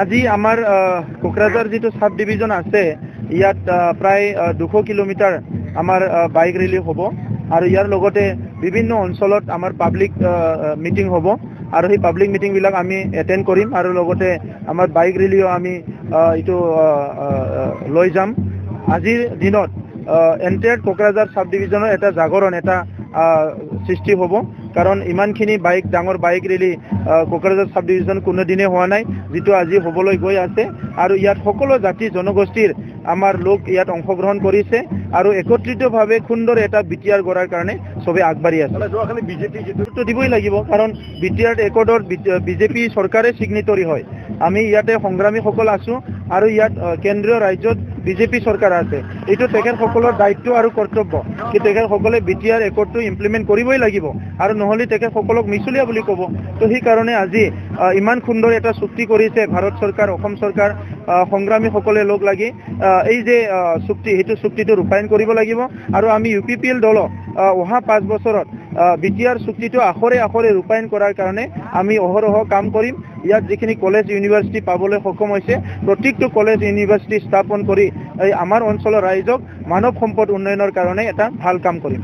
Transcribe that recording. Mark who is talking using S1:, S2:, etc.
S1: আজি আমাৰ কোকৰাঝাৰ যিটো সাব ডিভিজন আছে ইয়াত প্ৰায় 200 কিলোমিটাৰ আমাৰ বাইক ৰেলী হ'ব আৰু ইয়াৰ লগতে বিভিন্ন অঞ্চলত আমাৰ পাব্লিক মিটিং হ'ব আৰু সেই পাব্লিক মিটিং বিলাক আমি এটেন্ড কৰিম আৰু লগতে আমাৰ বাইক ৰেলীও আমি ইটো লৈ যাম। আজিৰ দিনত এন্টায়াৰ কোকৰাঝাৰ সাব ডিভিজনৰ এটা জাগৰণ এটা সৃষ্টি হ'ব কাৰণ ইমানখিনি বাইক ডাঙৰ bike rally Kokrajhar sub division কোনো দিনে হোৱা নাই যেটো আজি হ'বলৈ গৈ আছে আৰু ইয়াত সকলো জাতি জনগোষ্ঠীৰ আমাৰ লোক ইয়াত অংশগ্ৰহণ কৰিছে আৰু একত্ৰিতভাৱে সুন্দৰ এটা বিটিআৰ গঢ়াৰ কাৰণে সবে আগবাঢ়ি আছে।
S2: যোৱাকালি বিজেপি
S1: যেটো দিবই লাগিব কাৰণ বিটিআৰ একৰ্ডৰ বিজেপি চৰকাৰে সিগনেটৰী হয়। আমি ইয়াতে সংগ্ৰামীসকল আছো আৰু ইয়াত কেন্দ্ৰীয় ৰাজ্যত বিজেপি চৰকাৰ আছে। এইটো তেখেতসকলৰ দায়িত্ব আৰু কৰ্তব্য কি তেখেতসকলে বিটিআৰ একৰ্ডটো ইমপ্লিমেন্ট কৰিবই লাগিব আৰু নহলে তেখেতসকলক মিছলীয়া বুলি ক'ব। তো সেই কাৰণে আজি ইমান সুন্দৰ এটা চুক্তি কৰিছে ভাৰত চৰকাৰ অসম চৰকাৰ সংগ্ৰামীসকলে লগ লাগি এই যে চুক্তি হেতু চুক্তিটো ৰূপায়ণ কৰিব লাগিব আৰু আমি ইউপিপিএল দল অহা 5 বছৰত বিটিআৰ চুক্তিটো আখৰে আখৰে ৰূপায়ণ কৰাৰ কাৰণে আমি অহৰহ কাম কৰিম। ইয়াত যিখিনি কলেজ ইউনিভাৰ্চিটি পাবলৈ সক্ষম হৈছে প্ৰত্যেকটো কলেজ ইউনিভাৰ্চিটি স্থাপন কৰি আমাৰ অঞ্চলৰ ৰাইজক মানৱ সম্পদ উন্নয়নৰ কাৰণে এটা ভাল কাম কৰিম।